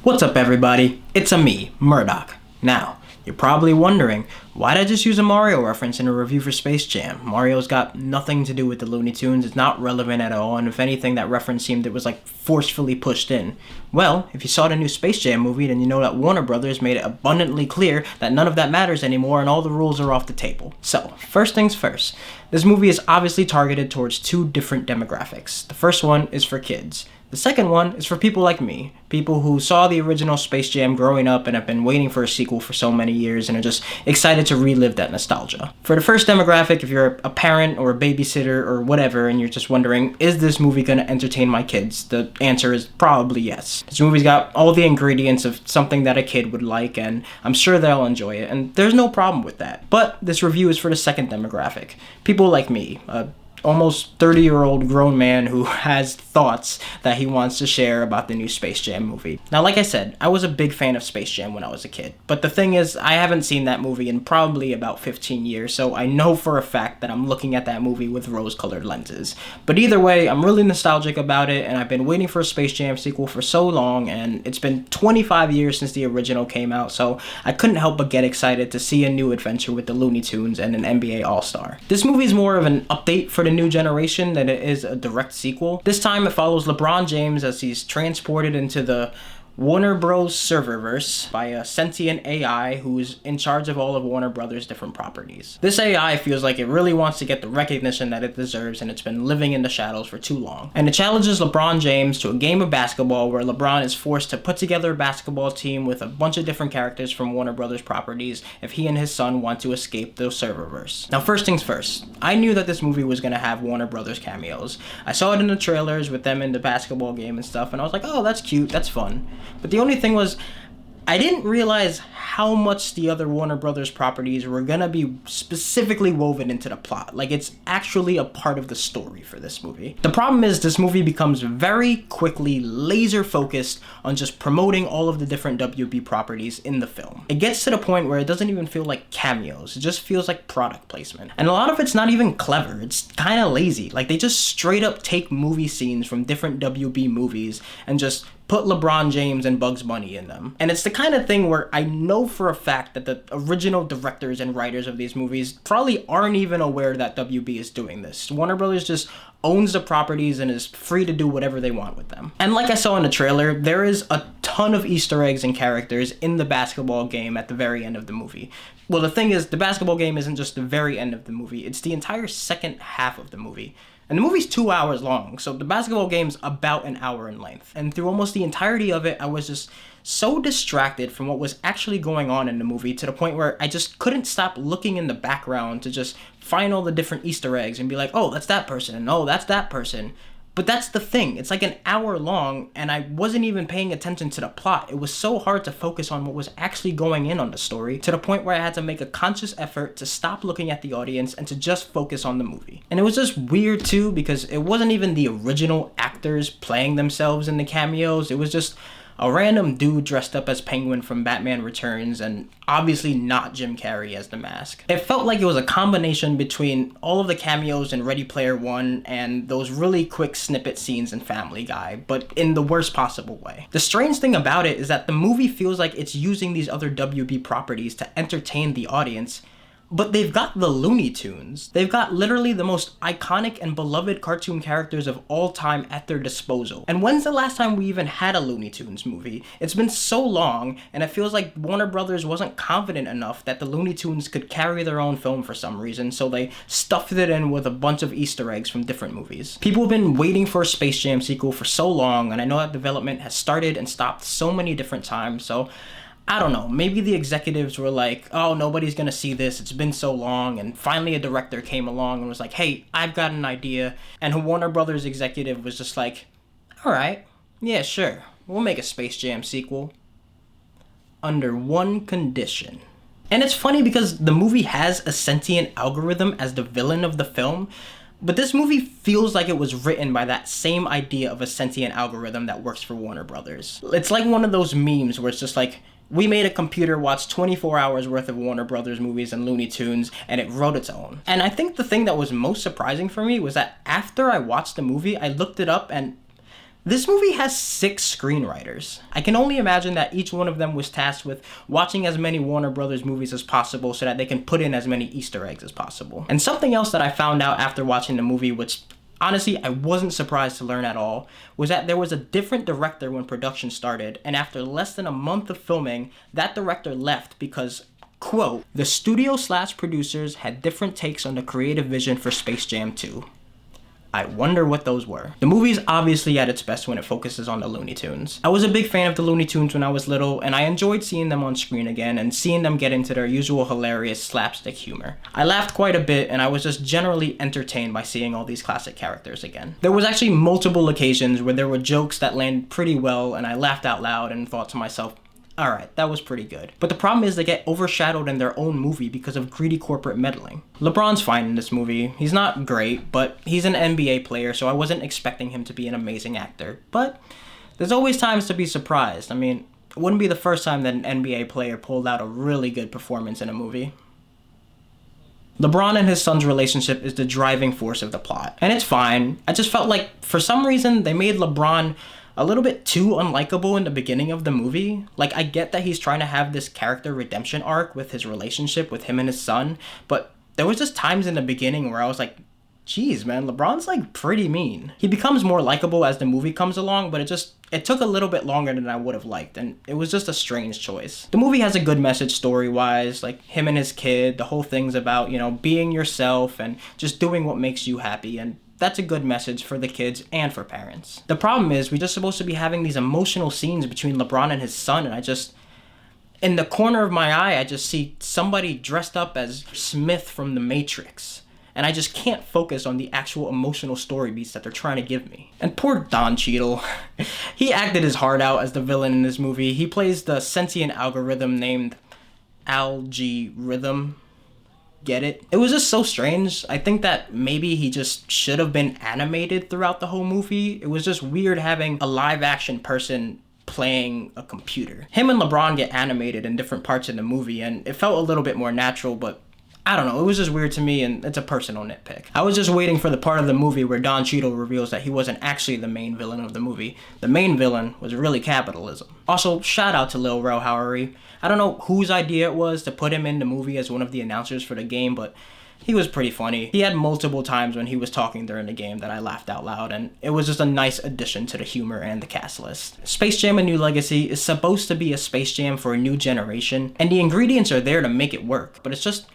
What's up everybody, it's me, Murdock. Now, you're probably wondering, why did I just use a Mario reference in a review for Space Jam? Mario's got nothing to do with the Looney Tunes, it's not relevant at all, and if anything, that reference seemed it was like forcefully pushed in. Well, if you saw the new Space Jam movie, then you know that Warner Brothers made it abundantly clear that none of that matters anymore and all the rules are off the table. So, first things first, this movie is obviously targeted towards two different demographics. The first one is for kids. The second one is for people like me, people who saw the original Space Jam growing up and have been waiting for a sequel for so many years and are just excited to relive that nostalgia. For the first demographic, if you're a parent or a babysitter or whatever and you're just wondering, is this movie going to entertain my kids? The answer is probably yes. This movie's got all the ingredients of something that a kid would like and I'm sure they'll enjoy it and there's no problem with that. But this review is for the second demographic, people like me, almost 30-year-old grown man who has thoughts that he wants to share about the new Space Jam movie. Now, like I said, I was a big fan of Space Jam when I was a kid, but the thing is, I haven't seen that movie in probably about 15 years, so I know for a fact that I'm looking at that movie with rose-colored lenses. But either way, I'm really nostalgic about it, and I've been waiting for a Space Jam sequel for so long, and it's been 25 years since the original came out, so I couldn't help but get excited to see a new adventure with the Looney Tunes and an NBA All-Star. This movie is more of an update for the new generation than it is a direct sequel. This time it follows Lebron James as he's transported into the Warner Bros. Serververse by a sentient AI who's in charge of all of Warner Brothers' different properties. This AI feels like it really wants to get the recognition that it deserves and it's been living in the shadows for too long. And it challenges LeBron James to a game of basketball where LeBron is forced to put together a basketball team with a bunch of different characters from Warner Brothers properties if he and his son want to escape the Serververse. Now first things first, I knew that this movie was going to have Warner Brothers cameos. I saw it in the trailers with them in the basketball game and stuff and I was like, oh, that's cute, that's fun. But the only thing was, I didn't realize how much the other Warner Brothers properties were gonna be specifically woven into the plot. Like, it's actually a part of the story for this movie. The problem is this movie becomes very quickly laser focused on just promoting all of the different WB properties in the film. It gets to the point where it doesn't even feel like cameos. It just feels like product placement. And a lot of it's not even clever. It's kind of lazy. Like, they just straight up take movie scenes from different WB movies and just put LeBron James and Bugs Bunny in them. And it's the kind of thing where I know for a fact that the original directors and writers of these movies probably aren't even aware that WB is doing this. Warner Brothers just owns the properties and is free to do whatever they want with them. And like I saw in the trailer, there is a ton of Easter eggs and characters in the basketball game at the very end of the movie. Well, the thing is, the basketball game isn't just the very end of the movie, it's the entire second half of the movie. And the movie's 2 hours long, so the basketball game's about an hour in length. And through almost the entirety of it, I was just so distracted from what was actually going on in the movie to the point where I just couldn't stop looking in the background to just find all the different Easter eggs and be like, oh, that's that person, and oh, that's that person. But that's the thing, it's like an hour long and I wasn't even paying attention to the plot. It was so hard to focus on what was actually going in on the story to the point where I had to make a conscious effort to stop looking at the audience and to just focus on the movie. And it was just weird too because it wasn't even the original actors playing themselves in the cameos, it was just a random dude dressed up as Penguin from Batman Returns and obviously not Jim Carrey as the Mask. It felt like it was a combination between all of the cameos in Ready Player One and those really quick snippet scenes in Family Guy, but in the worst possible way. The strange thing about it is that the movie feels like it's using these other WB properties to entertain the audience, but they've got the Looney Tunes. They've got literally the most iconic and beloved cartoon characters of all time at their disposal. And when's the last time we even had a Looney Tunes movie? It's been so long, and it feels like Warner Brothers wasn't confident enough that the Looney Tunes could carry their own film for some reason, so they stuffed it in with a bunch of Easter eggs from different movies. People have been waiting for a Space Jam sequel for so long, and I know that development has started and stopped so many different times, so I don't know, maybe the executives were like, oh, nobody's gonna see this, it's been so long, and finally a director came along and was like, hey, I've got an idea, and a Warner Brothers executive was just like, alright, yeah, sure, we'll make a Space Jam sequel. Under one condition. And it's funny because the movie has a sentient algorithm as the villain of the film, but this movie feels like it was written by that same idea of a sentient algorithm that works for Warner Brothers. It's like one of those memes where it's just like, we made a computer watch 24 hours worth of Warner Brothers movies and Looney Tunes, and it wrote its own. And I think the thing that was most surprising for me was that after I watched the movie, I looked it up, and This movie has 6 screenwriters. I can only imagine that each one of them was tasked with watching as many Warner Brothers movies as possible so that they can put in as many Easter eggs as possible. And something else that I found out after watching the movie, which honestly I wasn't surprised to learn at all, was that there was a different director when production started, and after less than a month of filming, that director left because, quote, the studio/producers had different takes on the creative vision for Space Jam 2. I wonder what those were. The movie's obviously at its best when it focuses on the Looney Tunes. I was a big fan of the Looney Tunes when I was little, and I enjoyed seeing them on screen again and seeing them get into their usual hilarious slapstick humor. I laughed quite a bit, and I was just generally entertained by seeing all these classic characters again. There was actually multiple occasions where there were jokes that landed pretty well, and I laughed out loud and thought to myself, alright, that was pretty good. But the problem is they get overshadowed in their own movie because of greedy corporate meddling. LeBron's fine in this movie. He's not great, but he's an NBA player, so I wasn't expecting him to be an amazing actor. But there's always times to be surprised. I mean, it wouldn't be the first time that an NBA player pulled out a really good performance in a movie. LeBron and his son's relationship is the driving force of the plot, and it's fine. I just felt like, for some reason, they made LeBron a little bit too unlikable in the beginning of the movie. Like, I get that he's trying to have this character redemption arc with his relationship with him and his son, but there was just times in the beginning where I was like, geez, man, LeBron's like pretty mean. He becomes more likable as the movie comes along, but it took a little bit longer than I would have liked, and it was just a strange choice. The movie has a good message story-wise, like him and his kid, the whole thing's about, you know, being yourself and just doing what makes you happy, and that's a good message for the kids and for parents. The problem is, we're just supposed to be having these emotional scenes between LeBron and his son, and in the corner of my eye, I just see somebody dressed up as Smith from The Matrix. And I just can't focus on the actual emotional story beats that they're trying to give me. And poor Don Cheadle. He acted his heart out as the villain in this movie. He plays the sentient algorithm named Algorithm. Get it? It was just so strange. I think that maybe he just should have been animated throughout the whole movie. It was just weird having a live action person playing a computer. Him and LeBron get animated in different parts of the movie, and it felt a little bit more natural, but I don't know, it was just weird to me, and it's a personal nitpick. I was just waiting for the part of the movie where Don Cheadle reveals that he wasn't actually the main villain of the movie. The main villain was really capitalism. Also, shout out to Lil Rel Howery. I don't know whose idea it was to put him in the movie as one of the announcers for the game, but he was pretty funny. He had multiple times when he was talking during the game that I laughed out loud, and it was just a nice addition to the humor and the cast list. Space Jam: A New Legacy is supposed to be a Space Jam for a new generation, and the ingredients are there to make it work, but it's just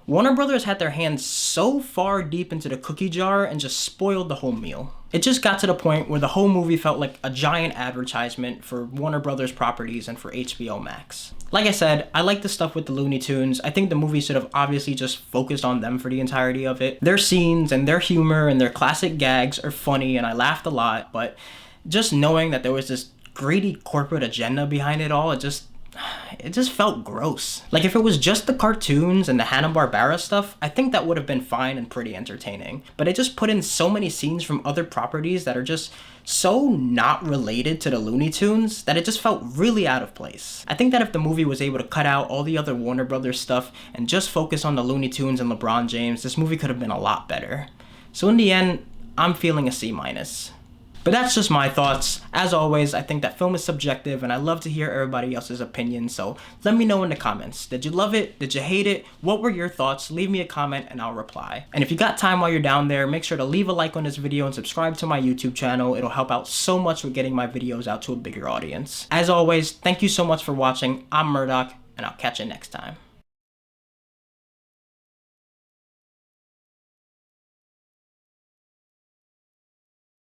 Warner Brothers had their hands so far deep into the cookie jar and just spoiled the whole meal. It just got to the point where the whole movie felt like a giant advertisement for Warner Brothers properties and for HBO Max. Like I said, I like the stuff with the Looney Tunes. I think the movie should have obviously just focused on them for the entirety of it. Their scenes and their humor and their classic gags are funny, and I laughed a lot, but just knowing that there was this greedy corporate agenda behind it all, it just felt gross. Like, if it was just the cartoons and the Hanna-Barbera stuff, I think that would have been fine and pretty entertaining. But it just put in so many scenes from other properties that are just so not related to the Looney Tunes that it just felt really out of place. I think that if the movie was able to cut out all the other Warner Brothers stuff and just focus on the Looney Tunes and LeBron James, this movie could have been a lot better. So in the end, I'm feeling a C-. But that's just my thoughts. As always, I think that film is subjective, and I love to hear everybody else's opinions, so let me know in the comments. Did you love it? Did you hate it? What were your thoughts? Leave me a comment and I'll reply. And if you got time while you're down there, make sure to leave a like on this video and subscribe to my YouTube channel. It'll help out so much with getting my videos out to a bigger audience. As always, thank you so much for watching. I'm Murdock, and I'll catch you next time.